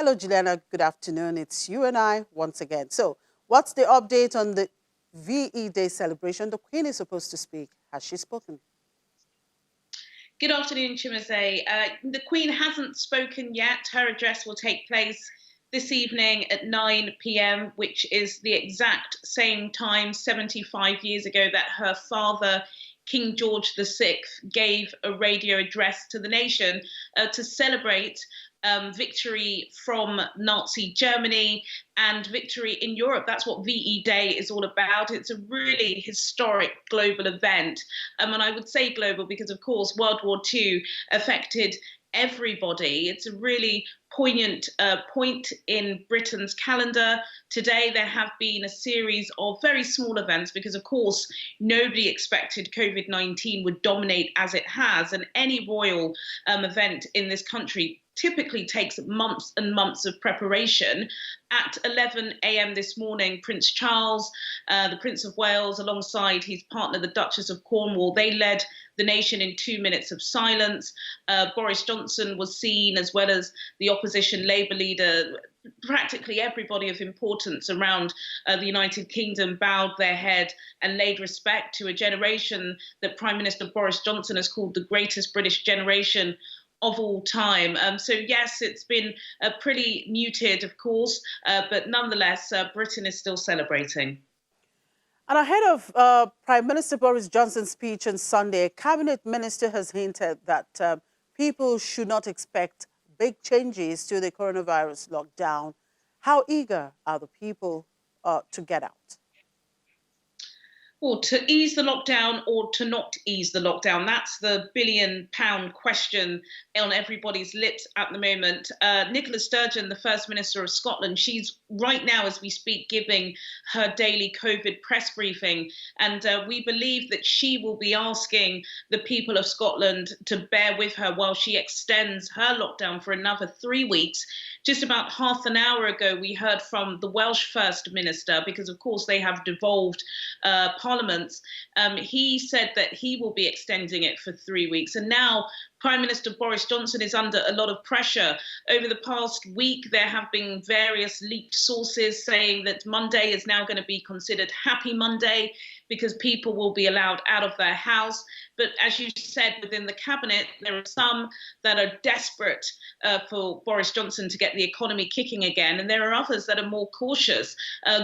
Hello, Juliana. Good afternoon. It's you and I once again. So, what's the update on the VE Day celebration? The Queen is supposed to speak. Has she spoken? Good afternoon, Chimeze. The Queen hasn't spoken yet. Her address will take place this evening at 9 p.m., which is the exact same time 75 years ago that her father, King George VI, gave a radio address to the nation to celebrate victory from Nazi Germany and victory in Europe. That's what VE Day is all about. It's a really historic global event. And I would say global because, of course, World War II affected everybody. It's a really poignant point in Britain's calendar. Today, there have been a series of very small events because, of course, nobody expected COVID-19 would dominate as it has. And any royal event in this country typically takes months and months of preparation. At 11 a.m. this morning, Prince Charles, the Prince of Wales, alongside his partner, the Duchess of Cornwall, they led the nation in 2 minutes of silence. Boris Johnson was seen, as well as the opposition Labour leader. Practically everybody of importance around the United Kingdom bowed their head and laid respect to a generation that Prime Minister Boris Johnson has called the greatest British generation of all time. So yes, it's been pretty muted, of course, but nonetheless, Britain is still celebrating. And ahead of Prime Minister Boris Johnson's speech on Sunday, a cabinet minister has hinted that people should not expect big changes to the coronavirus lockdown. How eager are the people to get out? Well, to ease the lockdown or to not ease the lockdown? That's the £1 billion question on everybody's lips at the moment. Nicola Sturgeon, the First Minister of Scotland, she's right now, as we speak, giving her daily COVID press briefing. And we believe that she will be asking the people of Scotland to bear with her while she extends her lockdown for another 3 weeks. Just about half an hour ago, we heard from the Welsh First Minister, because, of course, they have devolved parliaments. He said that he will be extending it for 3 weeks. And now Prime Minister Boris Johnson is under a lot of pressure. Over the past week, there have been various leaked sources saying that Monday is now going to be considered Happy Monday because people will be allowed out of their house. But as you said, within the cabinet, there are some that are desperate for Boris Johnson to get the economy kicking again. And there are others that are more cautious.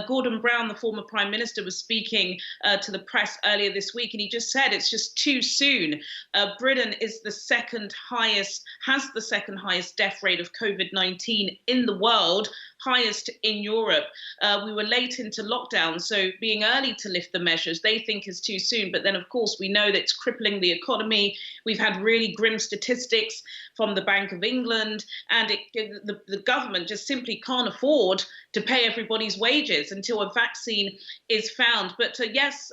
Gordon Brown, the former Prime Minister, was speaking to the press earlier this week, and he just said it's just too soon. Britain is has the second highest death rate of COVID-19 in the world, highest in Europe. We were late into lockdown, so being early to lift the measures, they think is too soon. But then, of course, we know that it's crippling the economy. We've had really grim statistics from the Bank of England, and the government just simply can't afford to pay everybody's wages until a vaccine is found. But yes,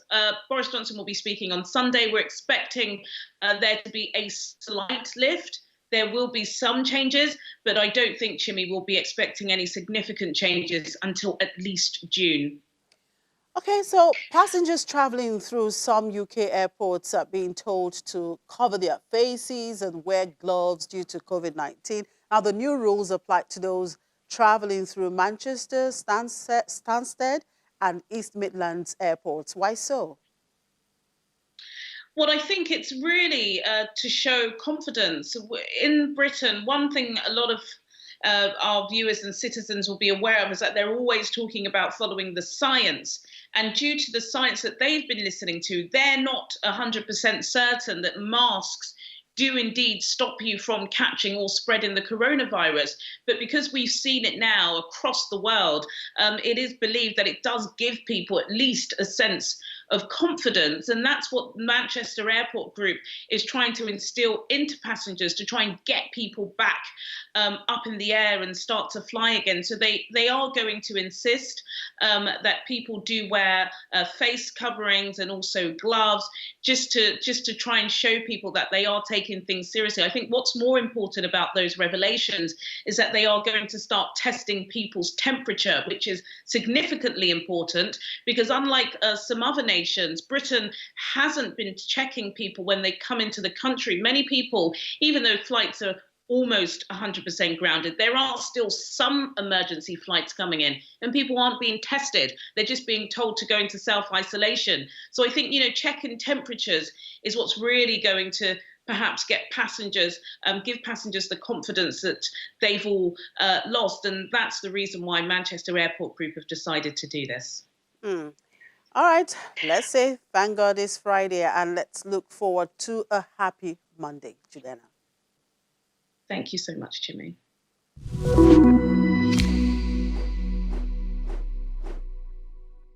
Boris Johnson will be speaking on Sunday. We're expecting there to be a slight lift. There will be some changes, but I don't think Chimmy will be expecting any significant changes until at least June. Okay, so passengers traveling through some UK airports are being told to cover their faces and wear gloves due to COVID-19. Now, the new rules apply to those traveling through Manchester, Stansted, and East Midlands airports. Why so? Well, I think it's really to show confidence. In Britain, one thing a lot of our viewers and citizens will be aware of is that they're always talking about following the science. And due to the science that they've been listening to, they're not 100% certain that masks do indeed stop you from catching or spreading the coronavirus. But because we've seen it now across the world, it is believed that it does give people at least a sense of confidence. And that's what Manchester Airport Group is trying to instill into passengers to try and get people back up in the air and start to fly again. So they are going to insist that people do wear face coverings and also gloves, just to try and show people that they are taking things seriously. I think what's more important about those revelations is that they are going to start testing people's temperature, which is significantly important because unlike some other nations, Britain hasn't been checking people when they come into the country. Many people, even though flights are almost 100% grounded. There are still some emergency flights coming in, and people aren't being tested. They're just being told to go into self-isolation. So I think, checking temperatures is what's really going to perhaps get passengers, give passengers the confidence that they've all lost. And that's the reason why Manchester Airport Group have decided to do this. Mm. All right, let's say thank God it's Friday and let's look forward to a happy Monday, Juliana. Thank you so much, Jimmy.